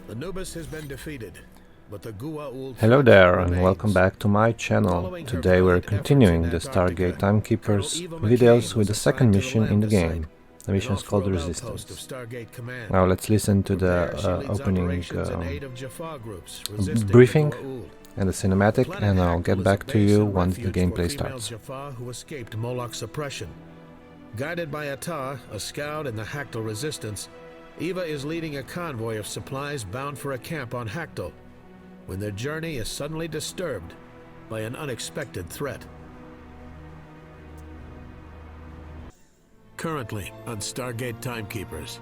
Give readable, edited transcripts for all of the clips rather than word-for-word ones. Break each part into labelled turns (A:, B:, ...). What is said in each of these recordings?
A: Anubis has been defeated, but the Goa'uld.
B: Hello there and welcome back to my channel. Today we're continuing the Stargate Timekeepers videos with the second mission in the game. The mission is called Resistance. Now let's listen to the opening briefing and the cinematic, and I'll get back to you once the gameplay starts.
A: Who escaped Moloch's oppression. Guided by Atar, a scout in the Hactal Resistance, Eva is leading a convoy of supplies bound for a camp on Hactal, when their journey is suddenly disturbed by an unexpected threat. Currently on Stargate Timekeepers.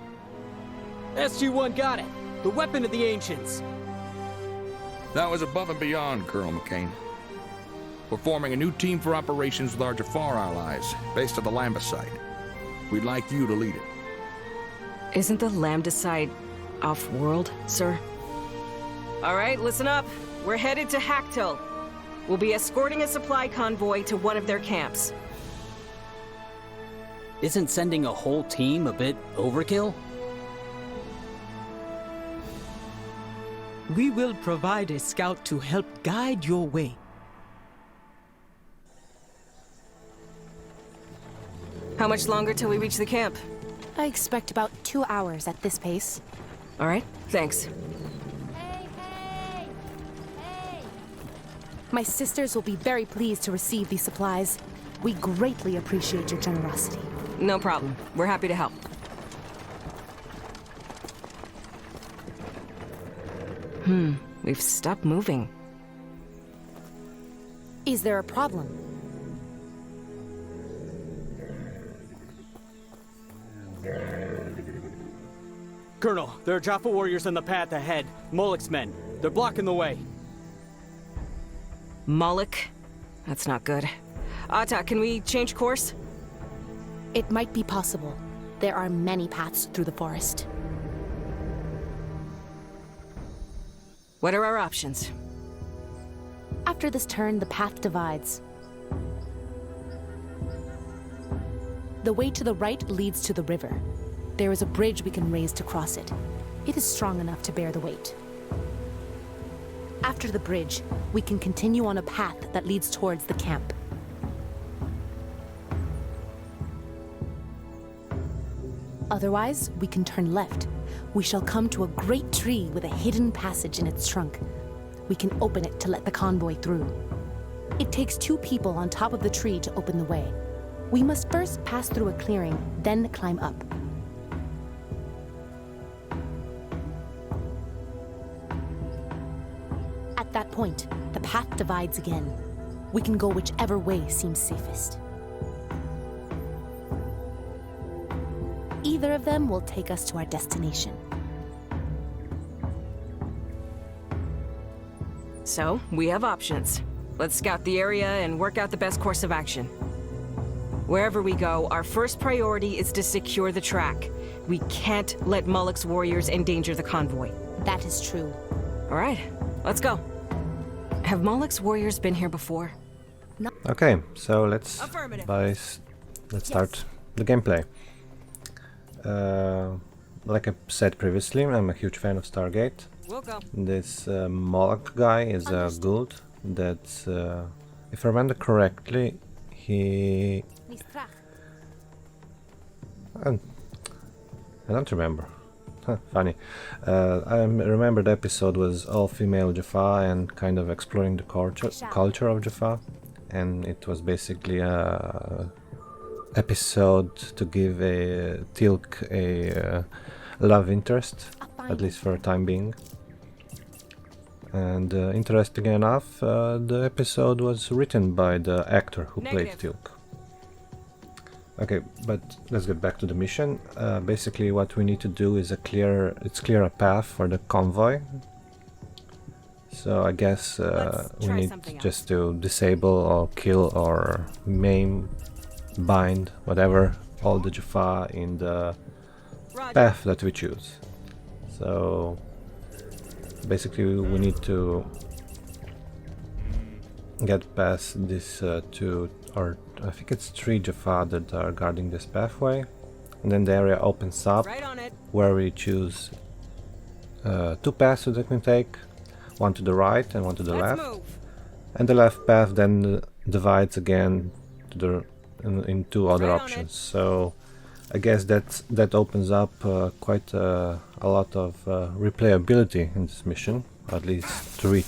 C: SG-1 got it! The weapon of the Ancients!
D: That was above and beyond, Colonel McCain. We're forming a new team for operations with our Jafar allies, based at the Lambda site. We'd like you to lead it.
E: Isn't the Lambda site off-world, sir? All right, listen up. We're headed to Hactal. We'll be escorting a supply convoy to one of their camps.
C: Isn't sending a whole team a bit overkill?
F: We will provide a scout to help guide your way.
E: How much longer till we reach the camp?
G: I expect about 2 hours at this pace.
E: All right, thanks.
G: Hey! My sisters will be very pleased to receive these supplies. We greatly appreciate your generosity.
E: No problem. We're happy to help. We've stopped moving.
G: Is there a problem?
C: Colonel, there are Jaffa warriors on the path ahead. Moloch's men. They're blocking the way.
E: Moloch? That's not good. Ata, can we change course?
G: It might be possible. There are many paths through the forest.
E: What are our options?
G: After this turn, the path divides. The way to the right leads to the river. There is a bridge we can raise to cross it. It is strong enough to bear the weight. After the bridge, we can continue on a path that leads towards the camp. Otherwise, we can turn left. We shall come to a great tree with a hidden passage in its trunk. We can open it to let the convoy through. It takes 2 people on top of the tree to open the way. We must first pass through a clearing, then climb up. At that point, the path divides again. We can go whichever way seems safest. Either of them will take us to our destination.
E: So, we have options. Let's scout the area and work out the best course of action. Wherever we go, our first priority is to secure the track. We can't let Moloch's warriors endanger the convoy.
G: That is true.
E: All right, let's go. Have Moloch's warriors been here before?
B: Okay, so let's start the gameplay. Like I said previously, I'm a huge fan of Stargate.
E: We'll go.
B: This Moloch guy is a Goa'uld that, if I remember correctly, I don't remember. Funny. I remember the episode was all female Jaffa and kind of exploring the culture of Jaffa, and it was basically a episode to give a Teal'c a love interest, at least for a time being. And interesting enough, the episode was written by the actor who played Teal'c. Okay, but let's get back to the mission. Basically what we need to do is clear a path for the convoy. So I guess we need just to disable or kill or maim, bind, whatever, all the Jaffa in the path that we choose. So basically we need to get past this or I think it's 3 Jaffa that are guarding this pathway, and then the area opens up where we choose two paths that we can take, one to the right and one to the
E: Let's
B: left.
E: move.
B: And the left path then divides again to the in two other
E: Right on
B: options.
E: it.
B: So I guess that opens up quite a lot of replayability in this mission, at least 3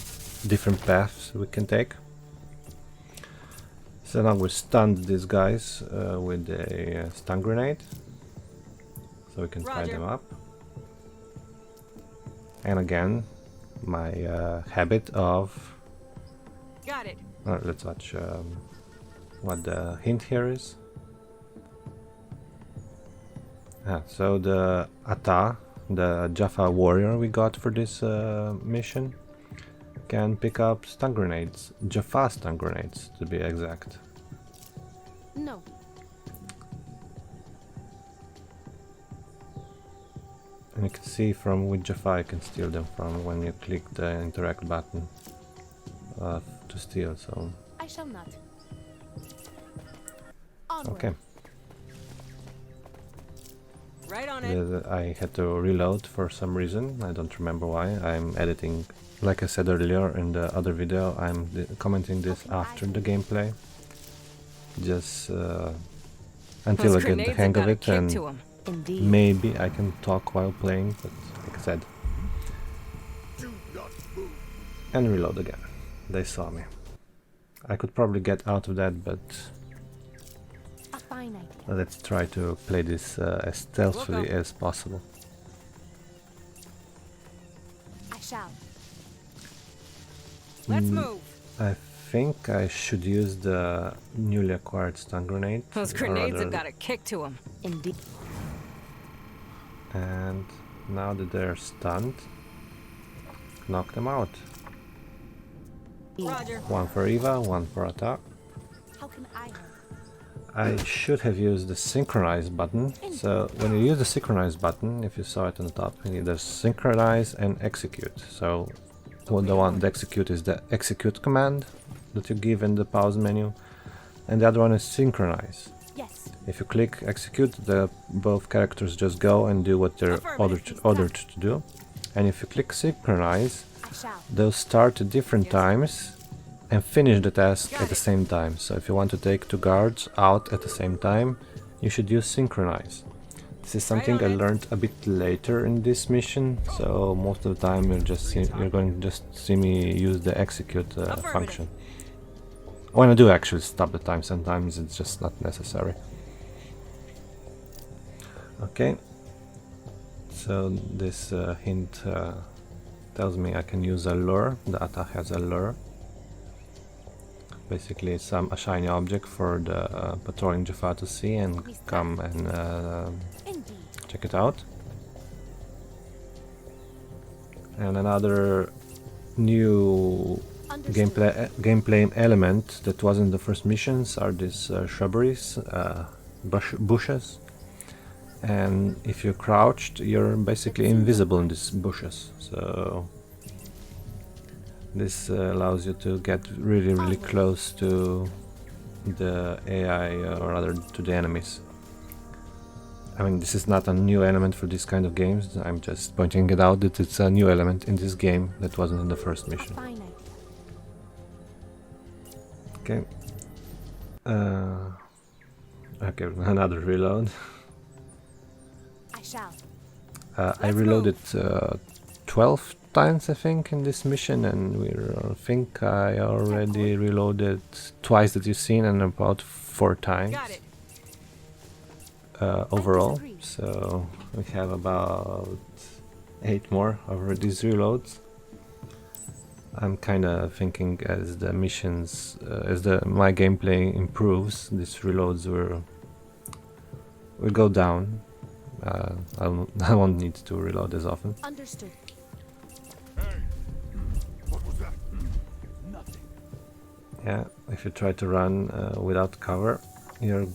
B: different paths we can take. So now we stunned these guys with a stun grenade, so we can tie
E: Roger.
B: them up. And again, my habit of
E: Got it.
B: let's watch what the hint here is. So the Ata, the Jaffa warrior we got for this mission, can pick up stun grenades, Jaffa stun grenades to be exact.
G: No.
B: And you can see from with Jaffa you can steal them from when you click the interact button to steal. So
G: I shall not. Onward.
B: okay.
E: Right on it.
B: I had to reload for some reason. I don't remember why. I'm editing, like I said earlier in the other video, I'm commenting this after the gameplay. Just until
E: Those
B: I get the
E: grenades
B: hang
E: have
B: of
E: got a
B: it,
E: kick
B: and
E: to 'em.
G: Indeed.
B: maybe I can talk while playing, but like I said. And reload again. They saw me. I could probably get out of that, but
G: A fine idea.
B: let's try to play this as stealthily as possible.
G: I shall.
E: Let's move.
B: I think I should use the newly acquired stun grenade.
E: Those
B: or
E: grenades have
B: rather-
E: got a kick to them.
G: Indeed.
B: And now that they're stunned, knock them out.
E: Roger.
B: One for Eva, one for Ata.
G: How can I help?
B: I should have used the synchronize button. So when you use the synchronize button, if you saw it on the top, there's synchronize and execute. So the execute is the execute command that you give in the pause menu, and the other one is synchronize.
G: Yes.
B: If you click execute, both characters just go and do what they're ordered to do. And if you click synchronize,
G: I shall.
B: they'll start at different times and finish the task at the same time. So if you want to take 2 guards out at the same time, you should use synchronize. This is something I learned a bit later in this mission, so most of the time you're going to just see me use the execute function. When I do actually stop the time, sometimes it's just not necessary. Okay, so this hint tells me I can use a lure. The Ata has a lure. Basically, it's a shiny object for the patrolling Jaffa to see and come and
G: Indeed.
B: check it out. And another new
G: Understood.
B: gameplay element that was in the first missions are these shrubberies, bushes. And if you're crouched, you're basically invisible in these bushes. So this allows you to get really close to the AI, or rather to the enemies. I mean, this is not a new element for this kind of games. I'm just pointing it out that it's a new element in this game that wasn't in the first mission.
G: Fine idea.
B: Okay. Okay, another reload.
G: I shall.
B: I reloaded 12 times, I think, in this mission, and I think I already reloaded twice that you've seen, and about 4 times.
E: Got it.
B: Overall, so we have about 8 more over these reloads. I'm kind of thinking as the missions, my gameplay improves, these reloads will go down. I won't need to reload as often.
G: Understood.
B: Yeah, if you try to run without cover, you're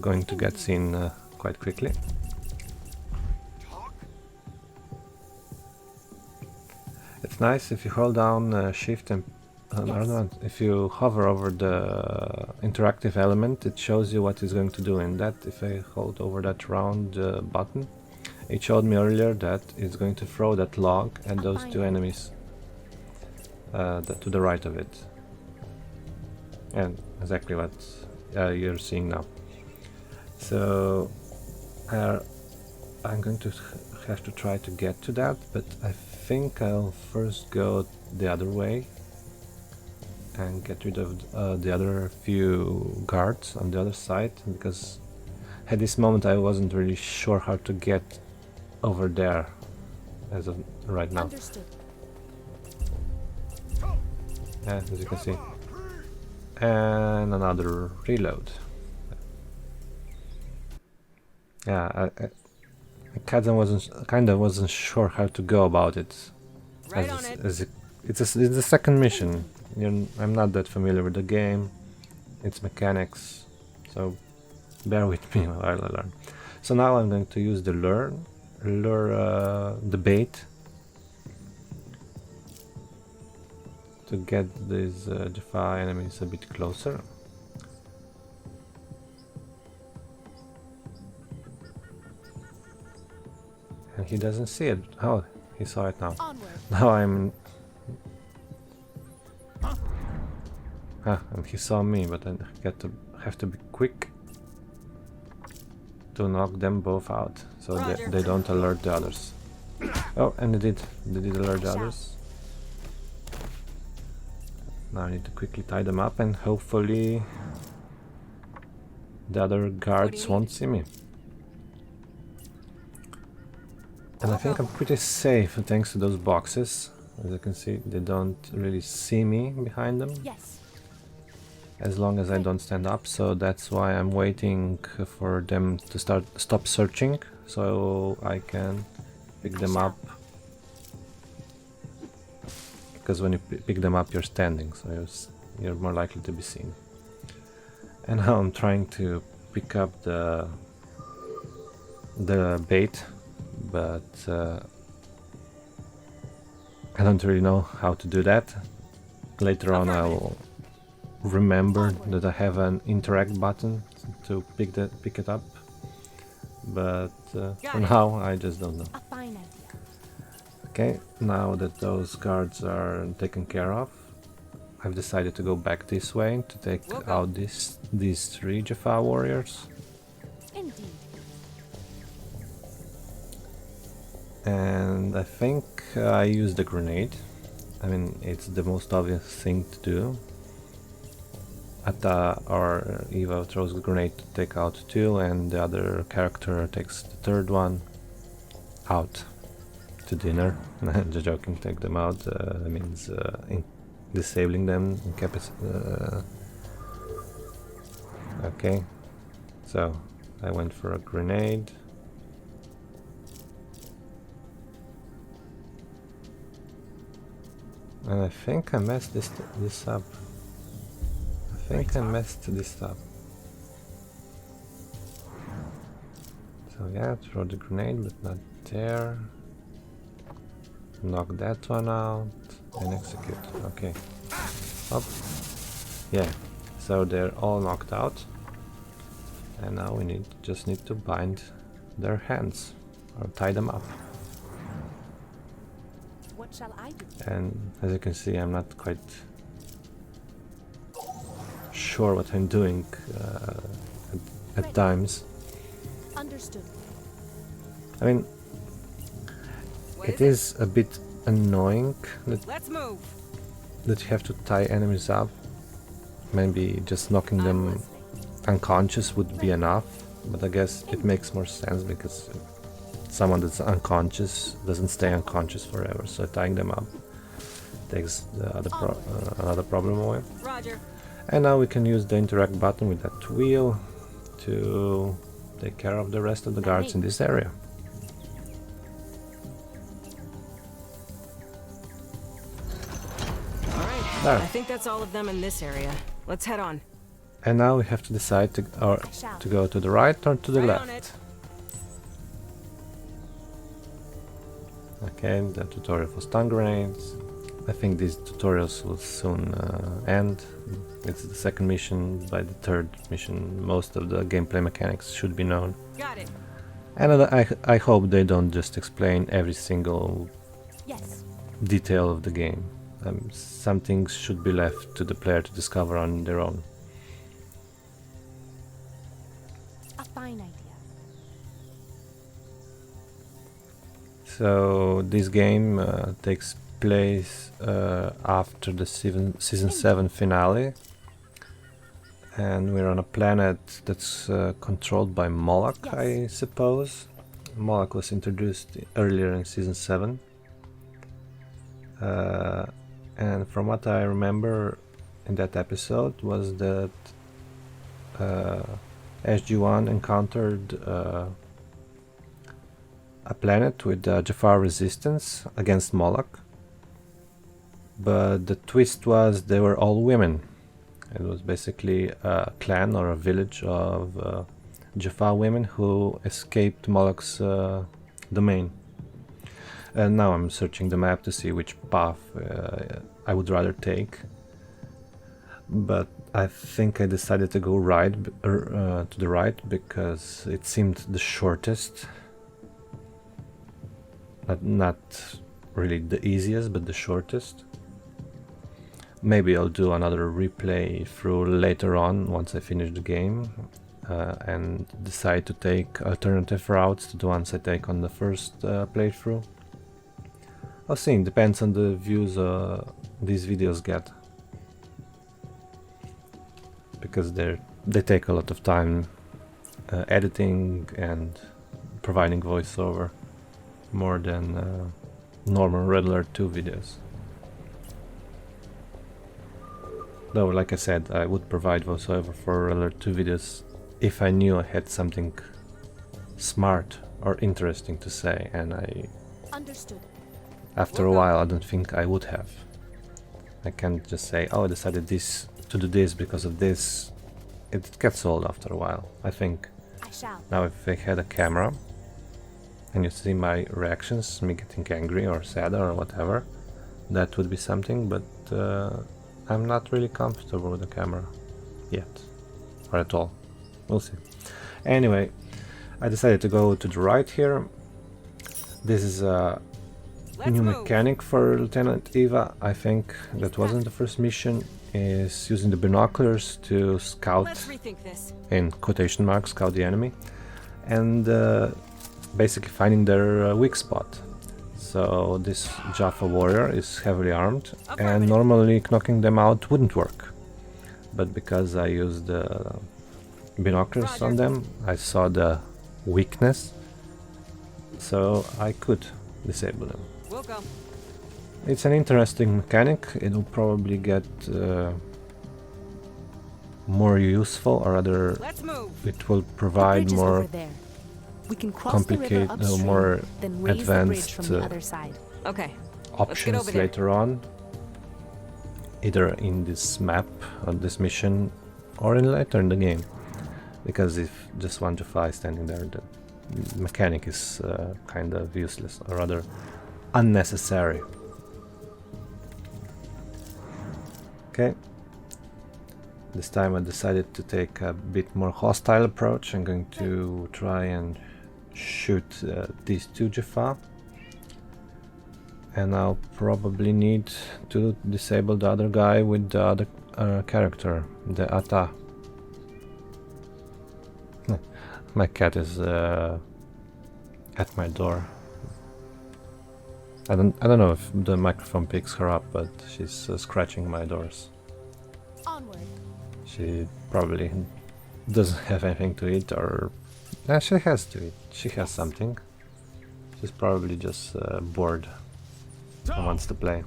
B: going to get seen quite quickly. It's nice if you hold down shift and I don't know, if you hover over the interactive element, it shows you what it's going to do. And that, if I hold over that round button, It showed me earlier that it's going to throw that log at those two enemies to the right of it. And exactly what you're seeing now. So I'm going to have to try to get to that, but I think I'll first go the other way and get rid of the other few guards on the other side, because at this moment I wasn't really sure how to get over there as of right now.
G: Understood.
B: As you can see. And another reload. Yeah, I kind of wasn't sure how to go about it.
E: Right on it.
B: It's the second mission. I'm not that familiar with the game, its mechanics, so bear with me while I learn. So now I'm going to use the lure the bait to get these Jaffa enemies a bit closer. And he doesn't see it. Oh, he saw it now.
G: Onward.
B: Now I'm... and he saw me, but I have to be quick to knock them both out, so they don't alert the others. Oh, and they did alert the others. Now I need to quickly tie them up, and hopefully the other guards won't see me. And I think I'm pretty safe thanks to those boxes. As you can see, they don't really see me behind them.
G: Yes.
B: As long as I don't stand up, so that's why I'm waiting for them to stop searching, so I can pick them up. Because when you pick them up, you're standing, so you're more likely to be seen. And now I'm trying to pick up the bait, but I don't really know how to do that. Later on, I will remember that I have an interact button to pick it up, but for now I just don't know.
G: A fine idea.
B: Okay, now that those guards are taken care of, I've decided to go back this way to take out these 3 Jaffa warriors.
G: Indeed.
B: And I think I used the grenade. I mean, it's the most obvious thing to do. Atta or Eva throws a grenade to take out 2, and the other character takes the 3rd one out to dinner. Just joking, take them out. That means disabling them, okay, so I went for a grenade. And I think I messed this up. I think I messed this up. So yeah, throw the grenade, but not there. Knock that one out and execute. Okay. Up. Yeah. So they're all knocked out. And now we just need to bind their hands or tie them up.
G: What shall I do?
B: And as you can see, I'm not quite sure what I'm doing at times.
G: Understood.
B: I mean, it is a bit annoying
E: Let's move.
B: that you have to tie enemies up. Maybe just knocking them unconscious would be enough, but I guess it makes more sense because someone that's unconscious doesn't stay unconscious forever, so tying them up takes the another problem away.
E: Roger.
B: And now we can use the interact button with that wheel to take care of the rest of the guards in this area.
E: Alright,
B: There.
E: I think that's all of them in this area. Let's head on.
B: And now we have to decide to go to the right or to the
E: Right on
B: left.
E: it.
B: Okay, the tutorial for stun grenades. I think these tutorials will soon end. It's the second mission. By the 3rd mission, most of the gameplay mechanics should be known.
E: Got it.
B: And I hope they don't just explain every single
G: Yes.
B: detail of the game. Some things should be left to the player to discover on their own.
G: A fine idea.
B: So this game takes place after the season 7 finale, and we're on a planet that's controlled by Moloch,
G: Yes.
B: I suppose. Moloch was introduced earlier in season 7. And from what I remember in that episode was that SG-1 encountered a planet with Jafar resistance against Moloch, but the twist was they were all women. It was basically a clan or a village of Jafar women who escaped Moloch's domain. And now I'm searching the map to see which path I would rather take. But I think I decided to go to the right because it seemed the shortest. Not really the easiest, but the shortest. Maybe I'll do another replay through later on once I finish the game and decide to take alternative routes to the ones I take on the first playthrough. I'll see, it depends on the views these videos get. Because they take a lot of time editing and providing voiceover, more than normal Red Alert 2 videos. Though, like I said, I would provide voiceover for Red Alert 2 videos if I knew I had something smart or interesting to say, and
G: Understood.
B: after a while I don't think I would have. I can't just say, oh, I decided to do this because of this. It gets old after a while, I think.
G: I shall.
B: Now if I had a camera and you see my reactions, me getting angry or sad or whatever, that would be something, but I'm not really comfortable with the camera yet, or at all. We'll see. Anyway, I decided to go to the right here. This is a new mechanic for Lieutenant Eva. I think that wasn't the first mission, is using the binoculars to scout,
E: Let's rethink this.
B: in quotation marks, scout the enemy, and basically finding their weak spot. So this Jaffa warrior is heavily armed, and normally knocking them out wouldn't work. But because I used binoculars on them, I saw the weakness, so I could disable them.
E: Welcome.
B: It's an interesting mechanic. It will probably get more useful, or rather
E: Let's move.
B: it will
G: The
B: provide
G: bridge is
B: more
G: over there. We can cross the river
B: complicated,
G: upstream,
B: more
G: then raise the bridge
B: advanced
G: from the other side.
E: Okay.
B: options
E: over there.
B: later on, either in this map or this mission, or later in the game. Because if just one Jaffa is standing there, the mechanic is kind of useless, or rather unnecessary. Okay. This time I decided to take a bit more hostile approach. I'm going to try and shoot these two Jaffa. And I'll probably need to disable the other guy with the other character, the Ata. My cat is at my door. I don't know if the microphone picks her up, but she's scratching my doors.
G: Onward.
B: She probably doesn't have anything to eat, or she has to eat. She has something. She's probably just bored and wants to play.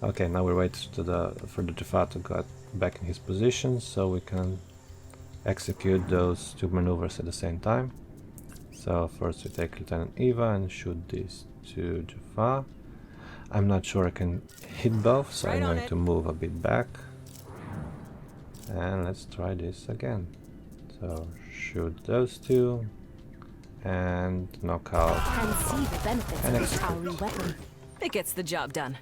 B: Okay, now we wait for the Jaffa to get back in his position so we can execute those two maneuvers at the same time. So first we take Lieutenant Eva and shoot these two Jaffa. I'm not sure I can hit both, so I'm going to move a bit back. And let's try this again. So shoot those two and knock out.
G: And see the benefits
B: And
G: of this
B: execute.
G: Tauri weapon.
E: It gets the job done.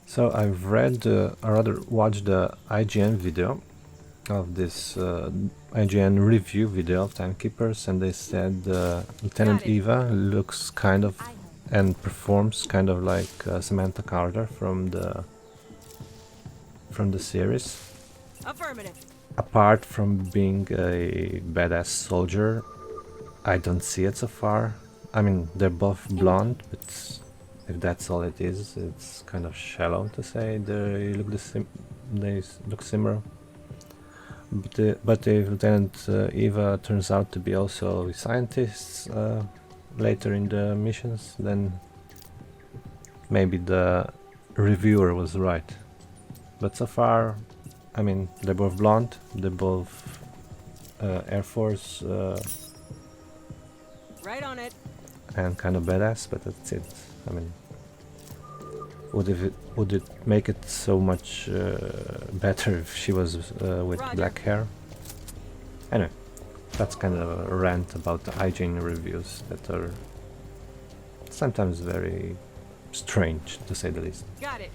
B: So I've read, or rather watched the IGN video of this IGN review video of Timekeepers, and they said Lieutenant Eva looks kind of and performs kind of like Samantha Carter from the series.
E: Affirmative.
B: Apart from being a badass soldier, I don't see it so far. I mean, they're both blonde, but if that's all it is, it's kind of shallow to say they look similar. But if Lieutenant Eva turns out to be also a scientist later in the missions, then maybe the reviewer was right. But so far, I mean, they're both blonde, they're both Air Force
E: Right on it.
B: and kind of badass, but that's it. I mean, would it make it so much better if she was with
E: Roger.
B: black hair? Anyway, that's kind of a rant about the IGN reviews that are sometimes very strange, to say the least.
E: Got it.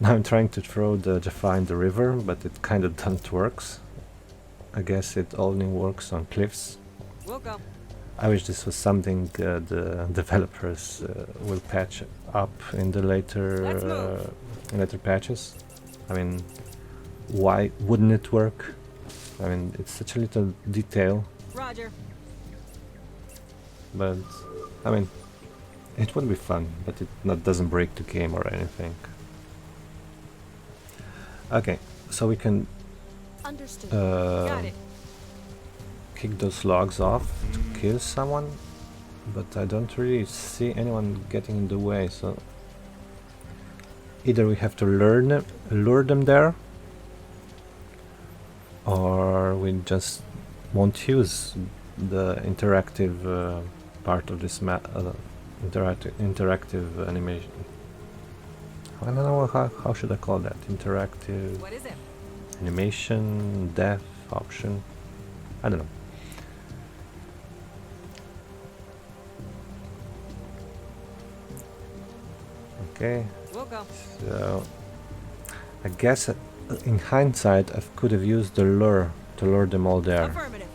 B: Now I'm trying to throw the Jaffa in the river, but it kind of doesn't work. I guess it only works on cliffs.
E: We'll go.
B: I wish this was something the developers will patch up in the later patches. I mean, why wouldn't it work? I mean, it's such a little detail,
E: Roger.
B: but I mean, it would be fun, but it doesn't break the game or anything. Okay, so we can
G: Understood.
E: Got it.
B: kick those logs off to kill someone, but I don't really see anyone getting in the way, so either we have to lure them there, or we just won't use the interactive part of this interactive animation. I don't know how should I call that? Interactive
E: What is it?
B: animation, death option. I don't know. Okay,
E: We'll go.
B: so I guess in hindsight I could have used the lure to lure them all there,
E: Affirmative.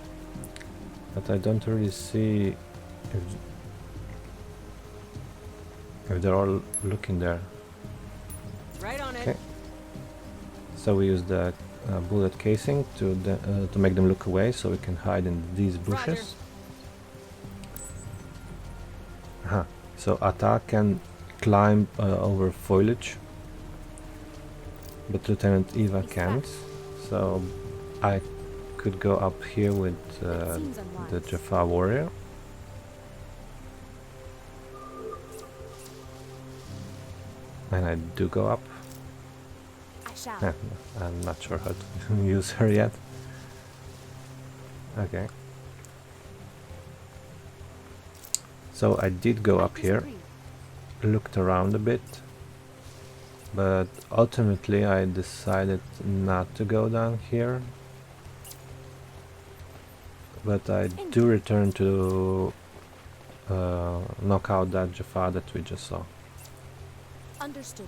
B: but I don't really see if they're all looking there.
E: Right on
B: Okay.
E: it.
B: So we use the bullet casing to make them look away, so we can hide in these bushes. So Ata can climb over foliage, but Lieutenant Eva can't. So I could go up here with
G: Seems
B: the
G: unwise.
B: Jaffa warrior. And I do go up.
G: I shall.
B: Yeah, I'm not sure how to use her yet. Okay. So I did go up here, looked around a bit, but ultimately I decided not to go down here. But I do return to knock out that Jaffa that we just saw.
G: Understood.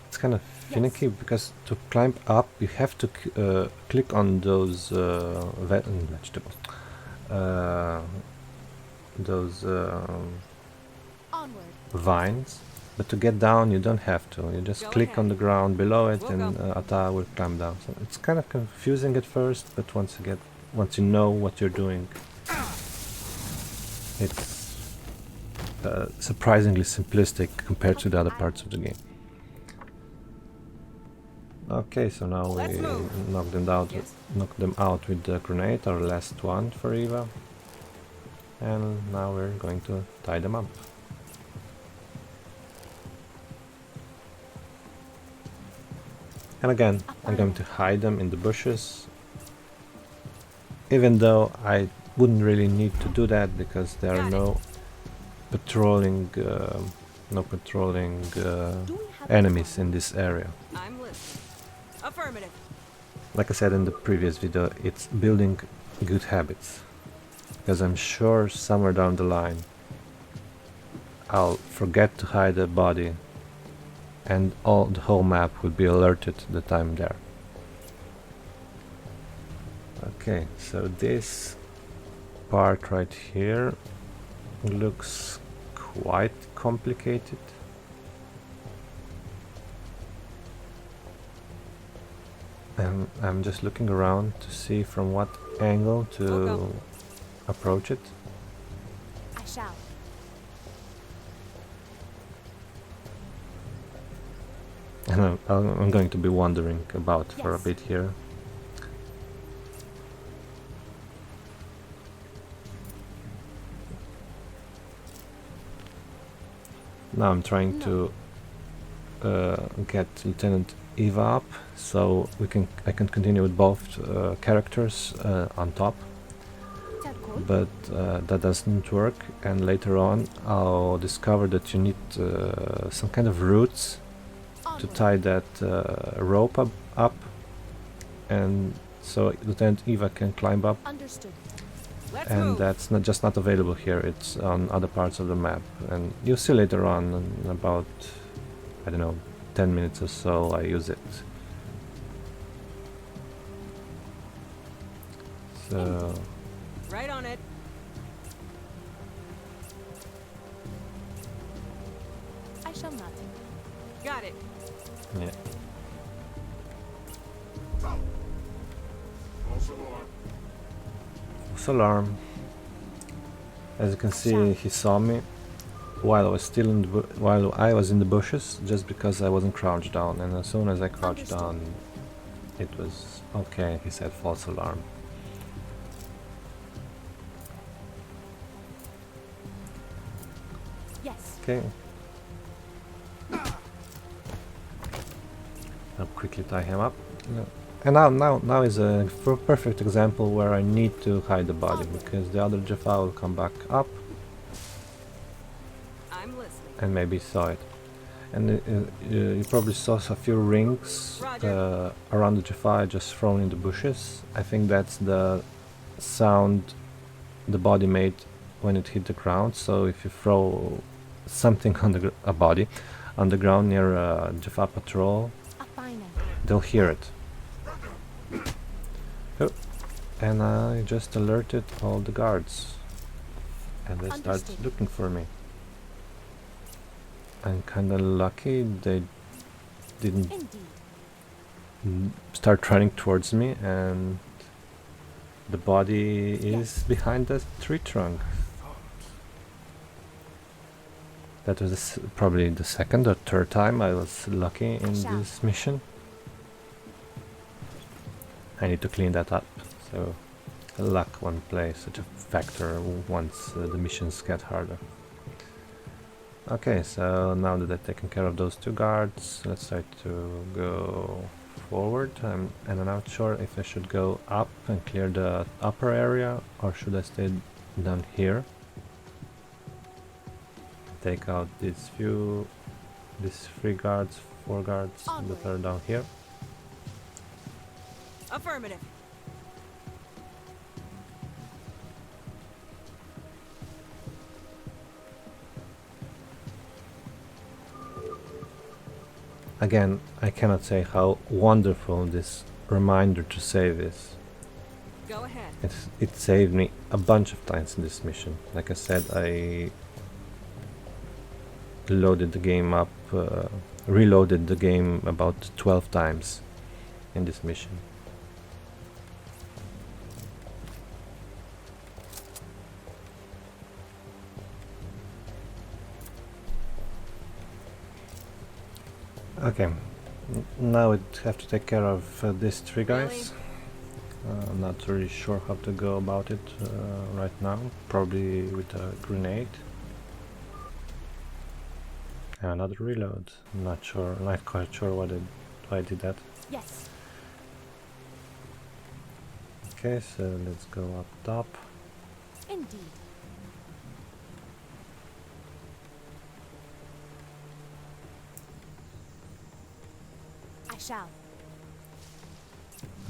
B: It's kind of finicky because to climb up you have to click on those vegetables, those
G: Onward.
B: vines, but to get down you don't have to. You just
E: Go
B: click
E: ahead.
B: on the ground below it,
E: We'll
B: and
E: go.
B: Ata will climb down. So it's kind of confusing at first, but once you know what you're doing, it's surprisingly simplistic compared to the other parts of the game. Okay, so now
E: Let's
B: we
E: move.
B: knock them out with the grenade, our last one for Eva. And now we're going to tie them up. And again, I'm going to hide them in the bushes. Even though I wouldn't really need to do that because there are no patrolling enemies in this area.
E: I'm listening. Affirmative.
B: Like I said in the previous video, it's building good habits. Because I'm sure somewhere down the line I'll forget to hide a body and the whole map would be alerted that I'm there. Okay, so this part right here looks quite complicated. And I'm just looking around to see from what angle to approach it.
G: I shall.
B: And I'm going to be wandering about for a
G: Yes.
B: bit here. Now I'm trying to get Lieutenant Eva up, so I can continue with both characters on top.
G: Goa'uld.
B: But that doesn't work, and later on I'll discover that you need some kind of roots to tie that rope up, and so Lieutenant Eva can climb up,
G: Understood.
E: Let's
B: and
E: move.
B: that's not available here. It's on other parts of the map, and you'll see later on in about, I don't know, 10 minutes or so I use it. So
E: Right on it.
G: I shall not.
E: Got it.
B: yeah. False alarm. As you can see, he saw me while I was still in while I was in the bushes, just because I wasn't crouched down. And as soon as I crouched down, it was okay. He said false alarm.
G: Yes.
B: Okay. I'll quickly tie him up. No. And now is a perfect example where I need to hide the body, because the other Jaffa will come back up
E: I'm listening.
B: and maybe saw it. And you probably saw a few rings around the Jaffa just thrown in the bushes. I think that's the sound the body made when it hit the ground. So if you throw something on a body on the ground near a Jaffa patrol,
G: A fine.
B: they'll hear it. Oh, and I just alerted all the guards, and they start
G: Understood.
B: looking for me. I'm kinda lucky they didn't
G: Indeed.
B: start running towards me, and the body is behind the tree trunk. That was probably the second or third time I was lucky in this mission. I need to clean that up, so luck won't play such a factor once the missions get harder. Okay, so now that I've taken care of those two guards, let's try to go forward. And I'm not sure if I should go up and clear the upper area, or should I stay down here. Take out these three guards, four guards that are down here.
E: Affirmative.
B: Again, I cannot say how wonderful this reminder to save is.
E: Go ahead.
B: It saved me a bunch of times in this mission. Like I said, I loaded the game up, reloaded the game about 12 times in this mission. Okay, now we have to take care of these three guys. I'm not really sure how to go about it right now. Probably with a grenade. And another reload. I'm not sure, not quite sure why I did that.
G: Yes.
B: Okay, so let's go up top.
G: Indeed. I shall.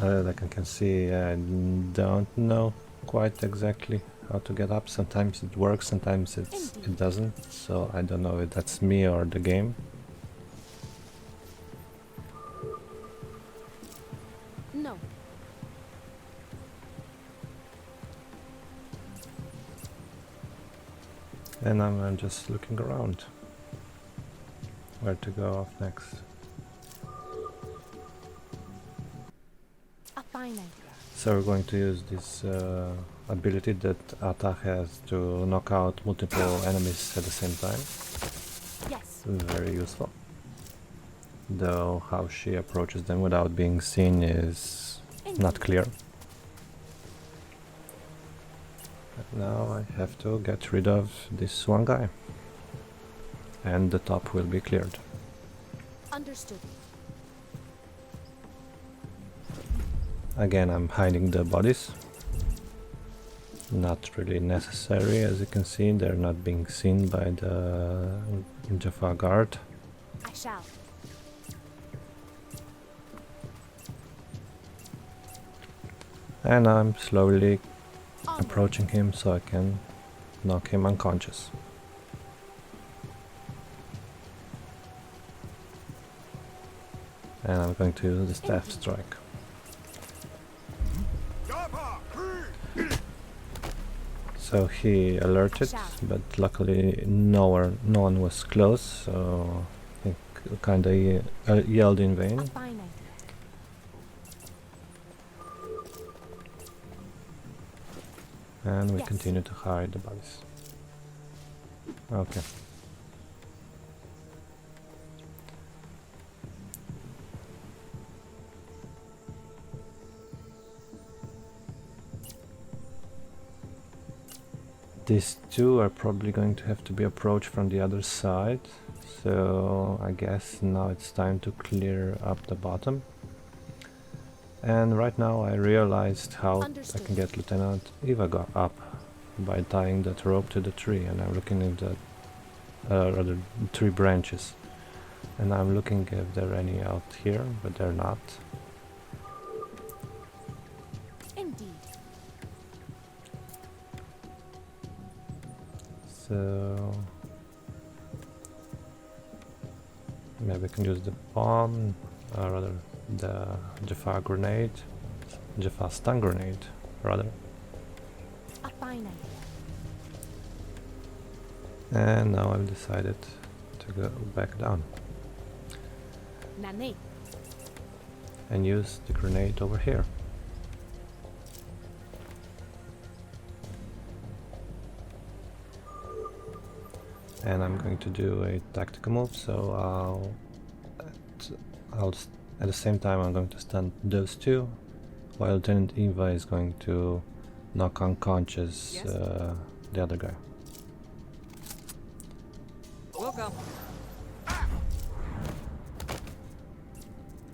B: Like I can see, I don't know quite exactly how to get up. Sometimes it works, sometimes it doesn't. So I don't know if that's me or the game. And I'm just looking around. Where to go off next.
G: A fine idea.
B: So we're going to use this ability that Ata has to knock out multiple enemies at the same time.
G: Yes.
B: Very useful. Though how she approaches them without being seen is not clear. But now I have to get rid of this one guy. And the top will be cleared.
G: Understood.
B: Again, I'm hiding the bodies. Not really necessary, as you can see, they're not being seen by the Jaffa guard.
G: I shall.
B: And I'm slowly approaching him so I can knock him unconscious. And I'm going to use the staff strike. So he alerted, but luckily no one was close, so I think kinda yelled in vain.
G: A fine idea.
B: And we
G: Yes.
B: continue to hide the bodies. Okay. These two are probably going to have to be approached from the other side, so I guess now it's time to clear up the bottom. And right now I realized how I can get Lieutenant Eva up by tying that rope to the tree, and I'm looking at the rather tree branches, and I'm looking if there are any out here, but they're not.
G: Indeed.
B: So maybe I can use the bomb, or rather the Jaffa grenade, Jaffa stun grenade, rather.
G: A fine idea.
B: And now I've decided to go back down
G: Nane.
B: and use the grenade over here. And I'm going to do a tactical move, so at the same time I'm going to stun those two, while Lieutenant Eva is going to knock unconscious the other guy.
E: We'll go.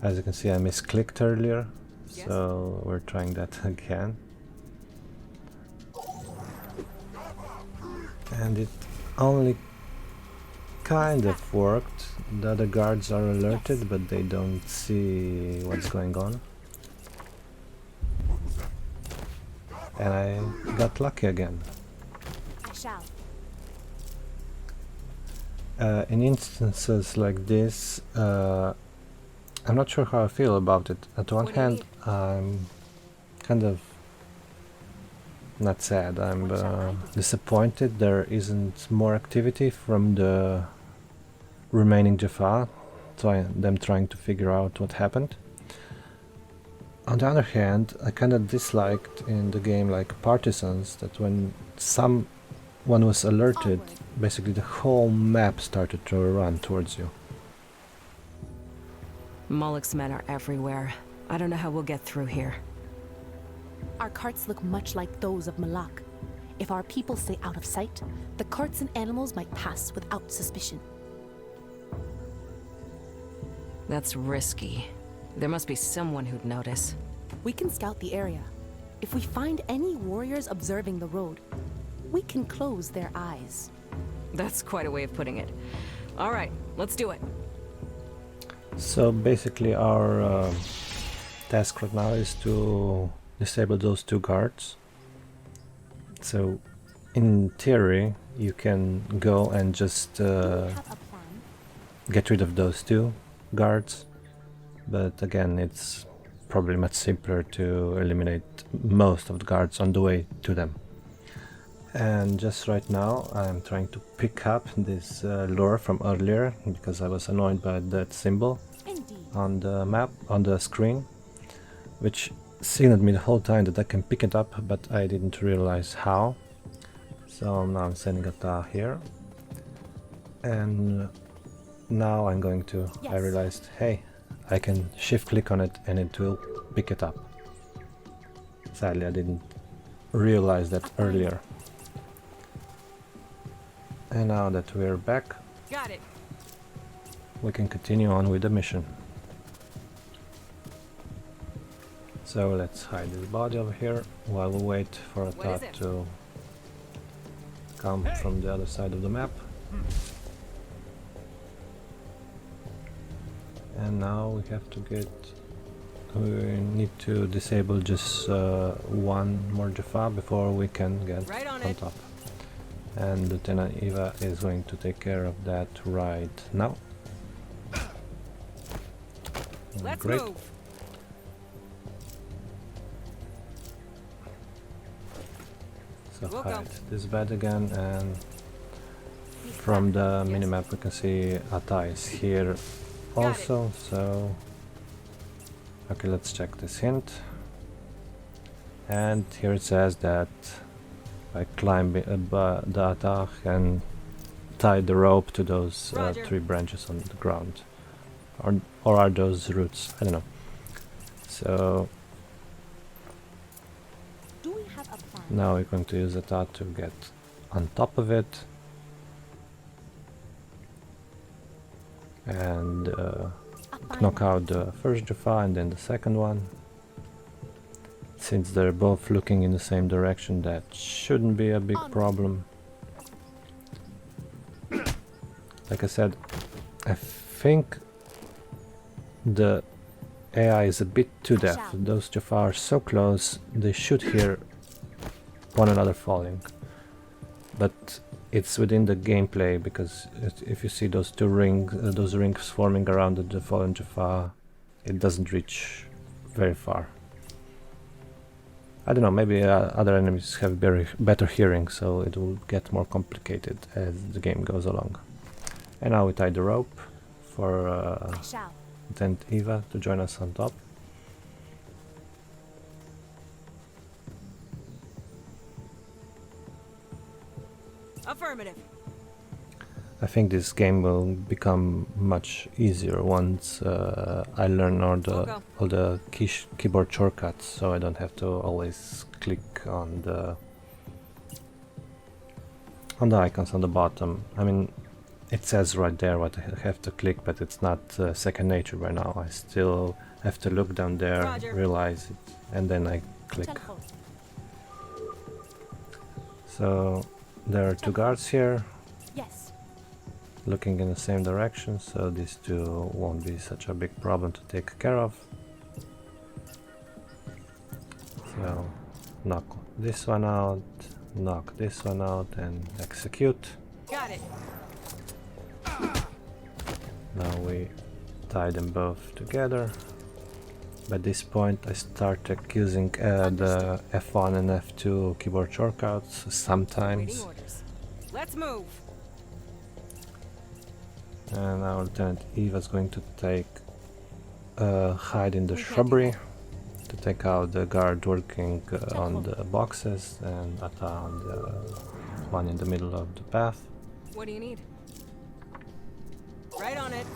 B: As you can see, I misclicked earlier, so we're trying that again. And it only kind of worked. The other guards are alerted, but they don't see what's going on. And I got lucky again.
G: I shall.
B: In instances like this, I'm not sure how I feel about it. At one hand, I'm kind of not sad, I'm disappointed there isn't more activity from the remaining Jaffa, them trying to figure out what happened. On the other hand, I kind of disliked in the game like Partisans that when someone was alerted, basically the whole map started to run towards you.
E: Moloch's men are everywhere. I don't know how we'll get through here.
G: Our carts look much like those of Malak. If our people stay out of sight, the carts and animals might pass without suspicion.
E: That's risky. There must be someone who'd notice.
G: We can scout the area. If we find any warriors observing the road, we can close their eyes.
E: That's quite a way of putting it. All right, let's do it.
B: So basically our task right now is to disable those two guards. So in theory you can go and just get rid of those two guards, but again it's probably much simpler to eliminate most of the guards on the way to them. And just right now I'm trying to pick up this lure from earlier because I was annoyed by that symbol on the map, on the screen, which signaled me the whole time that I can pick it up, but I didn't realize how. So now I'm sending a tar here, and now I'm going to, I realized, hey, I can shift click on it and it will pick it up. Sadly I didn't realize that earlier. And now that we're back,
E: Got it.
B: we can continue on with the mission. So let's hide this body over here while we wait for a thought to come from the other side of the map. And now we have to get, we need to disable just one more Jaffa before we can get on top. And Lieutenant Eva is going to take care of that right now.
E: Let's
B: Great.
E: move.
B: So
E: We'll
B: hide
E: go.
B: this bed again, and from the minimap we can see Ata is here also, so okay, let's check this hint. And here it says that by climbing the Ata and tie the rope to those 3 branches on the ground, or are those roots? I don't know. So now we're going to use Ata to get on top of it and knock out the first Jaffa and then the second one. Since they're both looking in the same direction, that shouldn't be a big problem. Like I said, I think the AI is a bit too deaf. Those Jaffa are so close, they should hear one another falling. But it's within the gameplay, because if you see those those rings forming around the fallen Jaffa, it doesn't reach very far. I don't know, maybe other enemies have better hearing, so it will get more complicated as the game goes along. And now we tie the rope for Lieutenant Eva to join us on top.
E: Affirmative.
B: I think this game will become much easier once I learn all the keyboard shortcuts, so I don't have to always click on the icons on the bottom. I mean, it says right there what I have to click, but it's not second nature by now. I still have to look down there, realize it, and then I click. So there are 2 guards here. Looking in the same direction, so these 2 won't be such a big problem to take care of. So knock this one out, knock this one out, and execute.
E: Got it.
B: Now we tie them both together. By this point I start using the F1 and F2 keyboard shortcuts sometimes.
E: Let's move.
B: And now Lieutenant Eva is going to take hide in the shrubbery to take out the guard working on the boxes, and Ata on the one in the middle of the path.
E: What do you need? Right on it.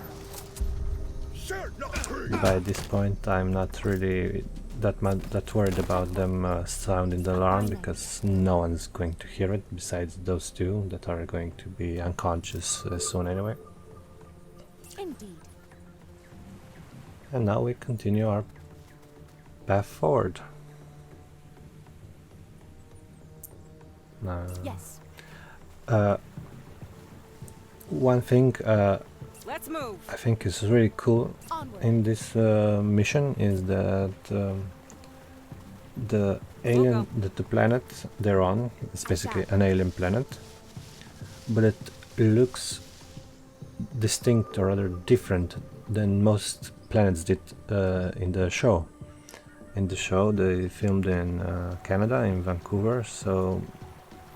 B: By this point I'm not really that worried about them sounding the alarm, because no one's going to hear it besides those 2 that are going to be unconscious soon anyway.
G: Indeed.
B: And now we continue our path forward.
G: Yes.
B: One thing
E: Let's move.
B: I think is really cool in this mission is that the alien, the planet they're on, is basically an alien planet, but it looks distinct or rather different than most planets did in the show. In the show they filmed in Canada, in Vancouver, so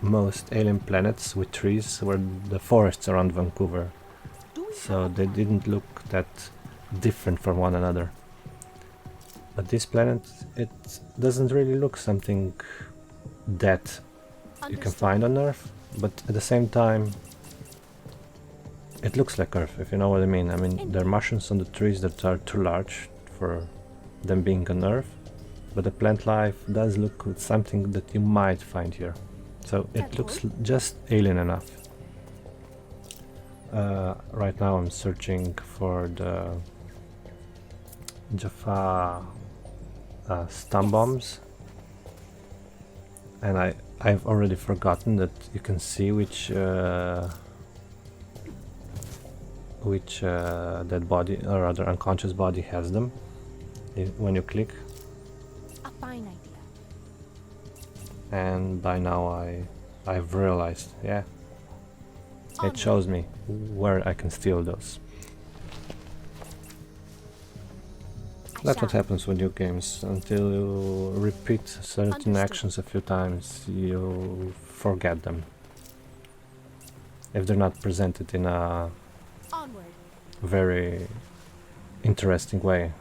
B: most alien planets with trees were the forests around Vancouver. So they didn't look that different from one another. But this planet, it doesn't really look something that you can find on Earth, but at the same time it looks like Earth, if you know what I mean. I mean, there are mushrooms on the trees that are too large for them being on Earth, but the plant life does look like something that you might find here. So it looks just alien enough. Right now I'm searching for the Jaffa stun bombs, and I've already forgotten that you can see which dead body, or rather unconscious body, has them when you click.
G: A fine idea.
B: And by now I've realized, yeah, it shows me where I can steal those. That's what happens with new games. Until you repeat certain actions a few times, you forget them. If they're not presented in a very interesting way.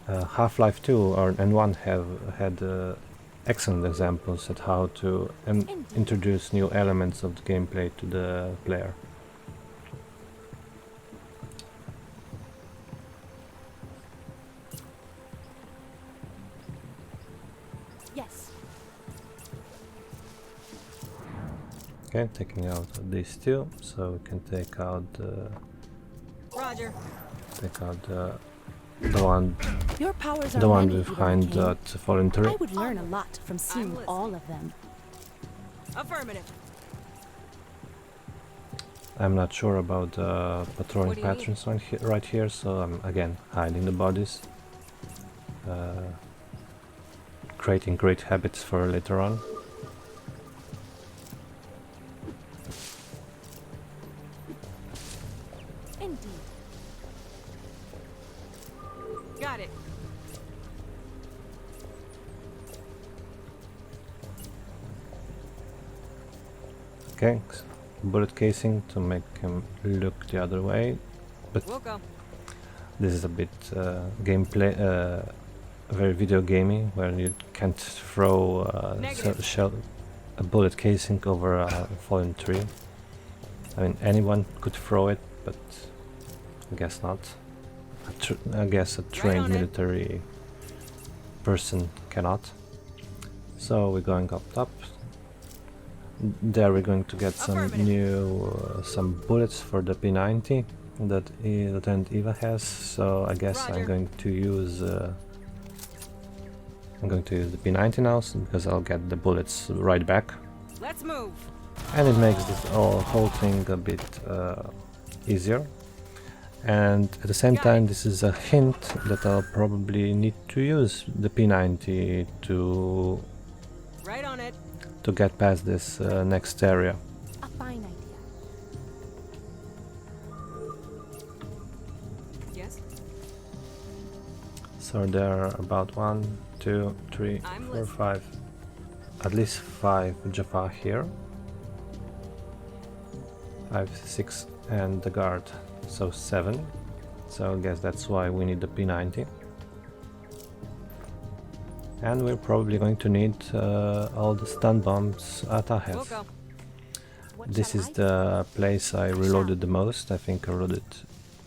B: Half-Life 2 and 1 have had excellent examples at how to introduce new elements of the gameplay to the player.
G: Yes.
B: Okay, taking out these two, so we can take out
E: Roger.
B: the one
G: Your powers are
B: the one
G: many,
B: behind
G: King.
B: that fallen tree.
G: I would learn a lot from seeing all of them.
E: Affirmative.
B: I'm not sure about patrolling
E: What do you need?
B: patterns right here, so I'm again hiding the bodies. Creating great habits for later on.
G: Indeed.
E: Got it.
B: Okay, bullet casing to make him look the other way, but
E: We'll go.
B: this is a bit gameplay, very video gamey, where you can't throw a bullet casing over a fallen tree. I mean, anyone could throw it, but I guess not. I guess a trained military person cannot. So we're going up top. There we're going to get some new some bullets for the P90 that Lieutenant Eva has. So I guess I'm going to use the P90 now, because I'll get the bullets right back.
E: Let's move.
B: And it makes this whole thing a bit easier. And at the same time, this is a hint that I'll probably need to use the P90 to
E: Right on it.
B: get past this next area.
G: A fine idea.
E: Yes.
B: So there are about 1, 2, 3, 4, 5, at least 5 Jaffa here. 5, 6, and the guard, so 7. So I guess that's why we need the P90. And we're probably going to need all the stun bombs Ata has.
E: We'll go.
B: This is the place I reloaded the most. I think I reloaded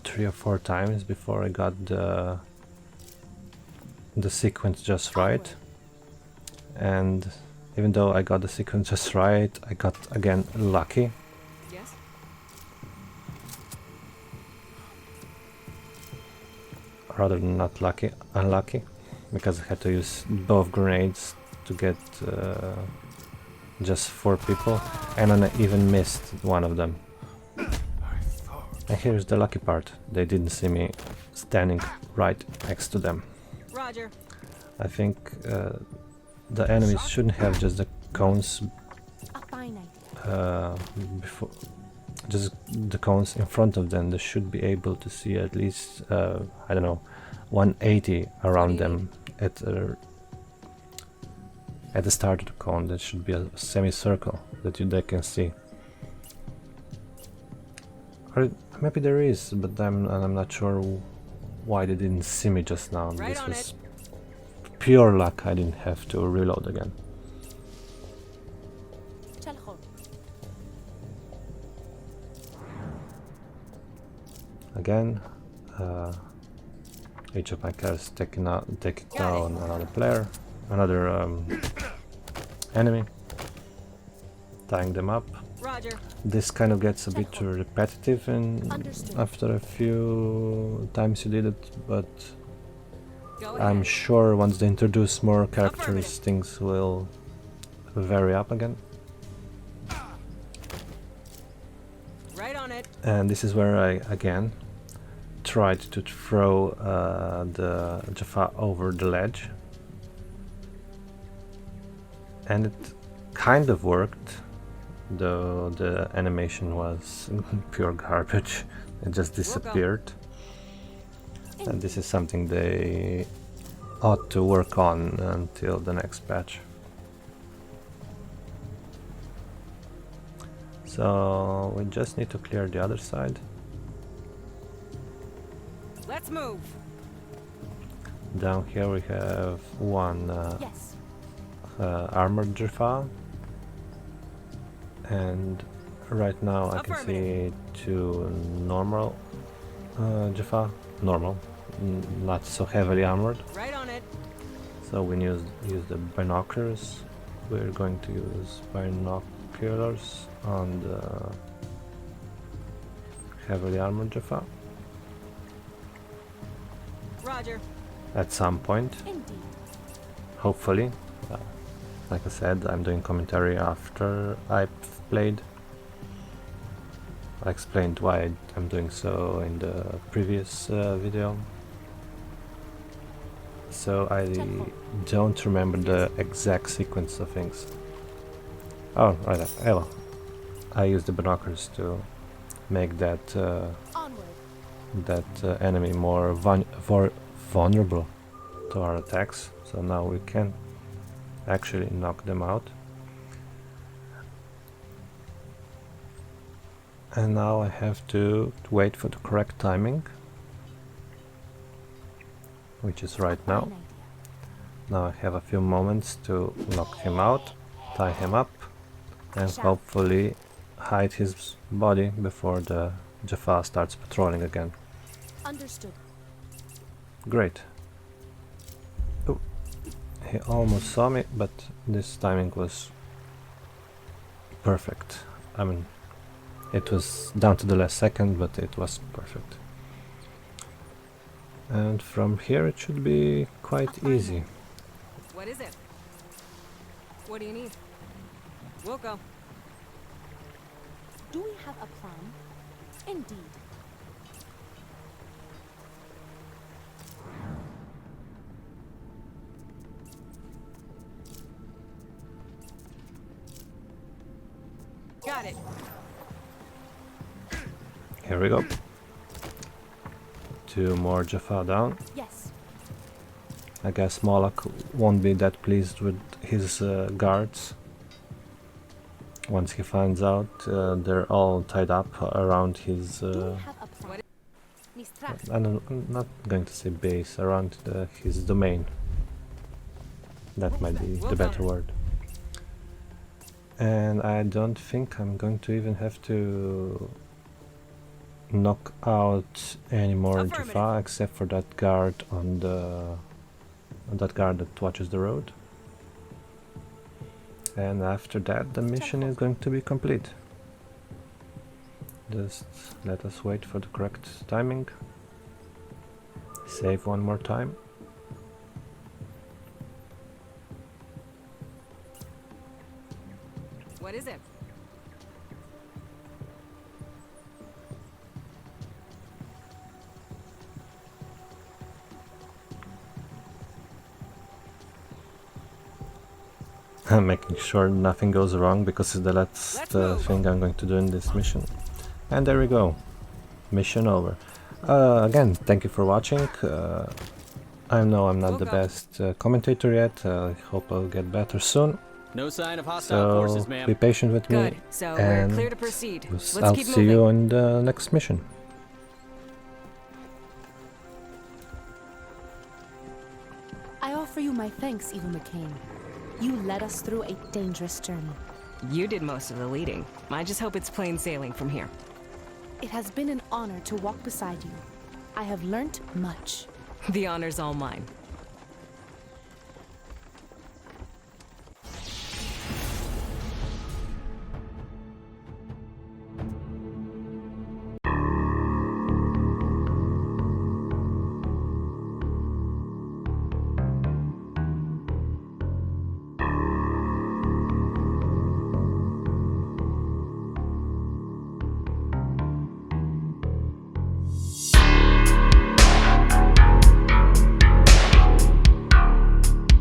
B: 3 or 4 times before I got the sequence just right. And even though I got the sequence just right, I got again lucky.
E: Yes.
B: Rather than not lucky, unlucky, because I had to use both grenades to get just 4 people, and I even missed one of them. And here's the lucky part: they didn't see me standing right next to them.
E: Roger.
B: I think the enemies shouldn't have just the cones
G: A fine idea.
B: before, just the cones in front of them. They should be able to see at least I don't know, 180 around them at at the start of the cone. There should be a semicircle that they can see. Or maybe there is, but I'm not sure why they didn't see me just now.
E: Right
B: This
E: on
B: was pure luck. I didn't have to reload again. Again, each of my cars taking down another player, another enemy, tying them up.
E: Roger.
B: This kind of gets a bit repetitive after a few times you did it, but
E: Go
B: I'm
E: ahead.
B: sure once they introduce more characters, things will vary up again.
E: Right on it.
B: And this is where I again tried to throw the Jaffa over the ledge, and it kind of worked, though the animation was pure garbage. It just disappeared. And this is something they ought to work on until the next patch. So we just need to clear the other side.
E: Let's move.
B: Down here we have one
G: Yes.
B: armored Jaffa, and right now I can see two normal Jaffa, normal, not so heavily armored.
E: Right on it.
B: So we use the binoculars. We're going to use binoculars on the heavily armored Jaffa
E: Roger.
B: at some point,
G: Indeed.
B: hopefully. Like I said, I'm doing commentary after I've played. I explained why I'm doing so in the previous video. So I don't remember the exact sequence of things. Oh, right, hello. I used the binoculars to make that
G: Onward.
B: enemy more vulnerable to our attacks. So now we can actually knock them out. And now I have to wait for the correct timing, which is right now.
G: Fine idea.
B: Now I have a few moments to knock him out, tie him up, and hopefully hide his body before the Jaffa starts patrolling again.
G: Understood.
B: Great. Oh, he almost saw me, but this timing was perfect. I mean, it was down to the last second, but it was perfect. And from here it should be quite easy.
E: What is it? What do you need? We'll go.
G: Do we have a plan? Indeed.
E: Got it.
B: Here we go. Two more Jaffa down.
G: Yes.
B: I guess Moloch won't be that pleased with his guards. Once he finds out they're all tied up around his...
G: Do we have a plan?
B: I'm not going to say base, around his domain. That might be the better word. And I don't think I'm going to even have to knock out any more Jaffa except for that guard on that guard that watches the road. And after that the mission is going to be complete. Just let us wait for the correct timing. Save one more time.
E: What is it?
B: I'm making sure nothing goes wrong because it's the last thing I'm going to do in this mission. And there we go. Mission over. Again, thank you for watching. I know I'm not the best commentator yet. I hope I'll get better soon.
C: No sign of hostile forces,
B: So
C: ma'am.
B: be patient with
E: Good.
B: me.
E: So
B: and
E: we're clear to proceed. Let's
B: I'll
E: keep
B: see
E: moving.
B: you on the next mission.
G: I offer you my thanks, Eva McCain. You led us through a dangerous journey.
E: You did most of the leading. I just hope it's plain sailing from here.
G: It has been an honor to walk beside you. I have learnt much.
E: The honor's all mine.